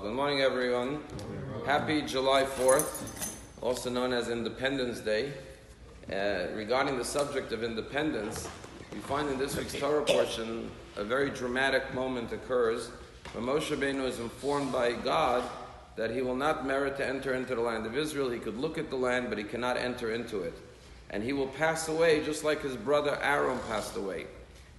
Good morning, everyone. Happy July 4th, also known as Independence Day. Regarding the subject of independence, we find in this week's Torah portion a very dramatic moment occurs when Moshe Rabbeinu is informed by God that he will not merit to enter into the land of Israel. He could look at the land, but he cannot enter into it. And he will pass away just like his brother Aaron passed away.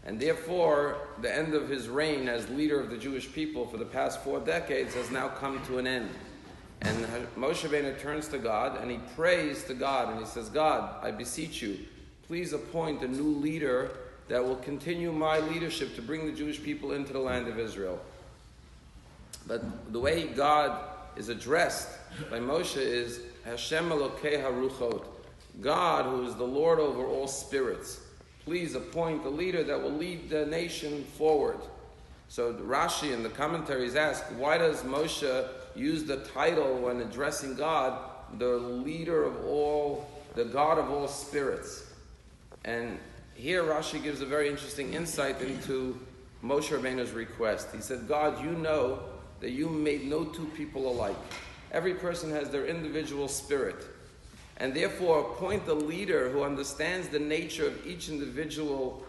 And therefore, the end of his reign as leader of the Jewish people for the past 4 decades has now come to an end. And Moshe Rabbeinu turns to God and he prays to God and he says, God, I beseech you, please appoint a new leader that will continue my leadership to bring the Jewish people into the land of Israel. But the way God is addressed by Moshe is Hashem Elokei HaRuchot, God who is the Lord over all spirits. Please appoint a leader that will lead the nation forward. So Rashi and the commentaries ask, why does Moshe use the title when addressing God, the leader of all, the God of all spirits? And here Rashi gives a very interesting insight into Moshe Rabbeinu's request. He said, God, you know that you made no two people alike. Every person has their individual spirit. And therefore, appoint a leader who understands the nature of each individual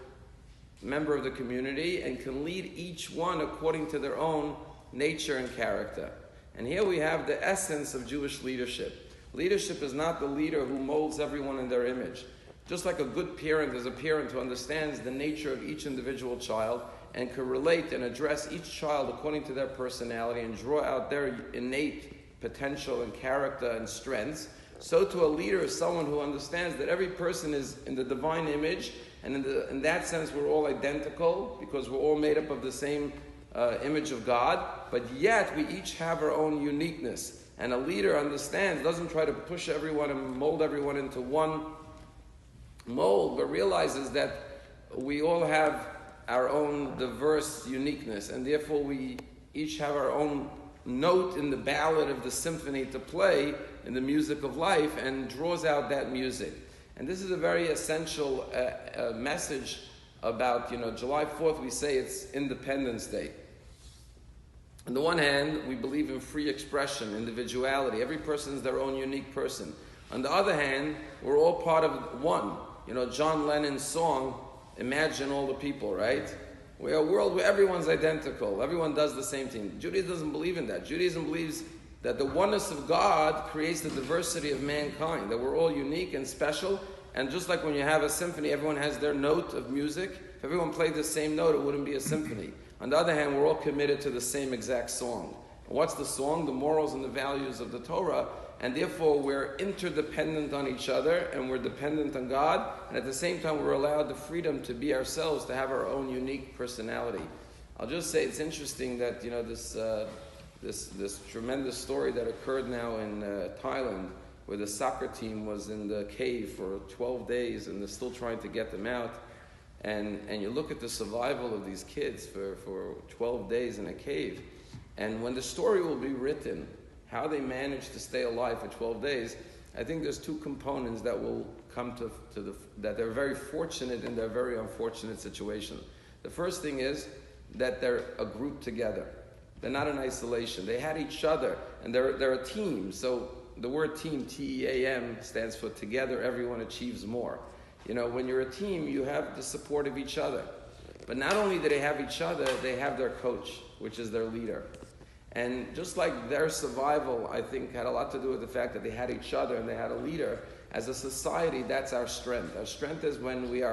member of the community and can lead each one according to their own nature and character. And here we have the essence of Jewish leadership. Leadership is not the leader who molds everyone in their image. Just like a good parent is a parent who understands the nature of each individual child and can relate and address each child according to their personality and draw out their innate potential and character and strengths. So to a leader is someone who understands that every person is in the divine image, and in that sense we're all identical because we're all made up of the same image of God, but yet we each have our own uniqueness. And a leader understands, doesn't try to push everyone and mold everyone into one mold, but realizes that we all have our own diverse uniqueness, and therefore we each have our own note in the ballad of the symphony to play in the music of life and draws out that music. And this is a very essential message about, July 4th, we say it's Independence Day. On the one hand, we believe in free expression, individuality. Every person is their own unique person. On the other hand, we're all part of one. John Lennon's song, Imagine All the People, right? We're a world where everyone's identical. Everyone does the same thing. Judaism doesn't believe in that. Judaism believes that the oneness of God creates the diversity of mankind, that we're all unique and special. And just like when you have a symphony, everyone has their note of music. If everyone played the same note, it wouldn't be a symphony. On the other hand, we're all committed to the same exact song. And what's the song? The morals and the values of the Torah. And therefore, we're interdependent on each other, and we're dependent on God. And at the same time, we're allowed the freedom to be ourselves, to have our own unique personality. I'll just say it's interesting that this tremendous story that occurred now in Thailand, where the soccer team was in the cave for 12 days, and they're still trying to get them out. And you look at the survival of these kids for 12 days in a cave, and when the story will be written, how they managed to stay alive for 12 days, I think there's 2 components that will come that they're very fortunate in their very unfortunate situation. The first thing is that they're a group together. They're not in isolation. They had each other, and they're a team. So the word team, T-E-A-M, stands for together everyone achieves more. When you're a team, you have the support of each other. But not only do they have each other, they have their coach, which is their leader. And just like their survival, I think, had a lot to do with the fact that they had each other and they had a leader, as a society, that's our strength. Our strength is when we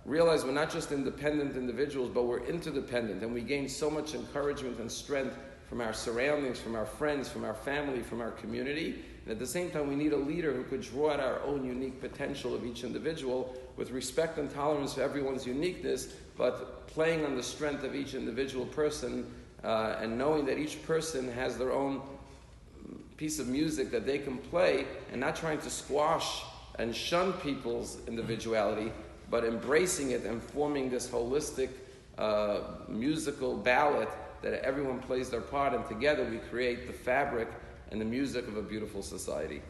realize we're not just independent individuals, but we're interdependent, and we gain so much encouragement and strength from our surroundings, from our friends, from our family, from our community. And at the same time, we need a leader who could draw out our own unique potential of each individual with respect and tolerance for everyone's uniqueness, but playing on the strength of each individual person, and knowing that each person has their own piece of music that they can play, and not trying to squash and shun people's individuality, but embracing it and forming this holistic musical ballad that everyone plays their part, and together we create the fabric and the music of a beautiful society.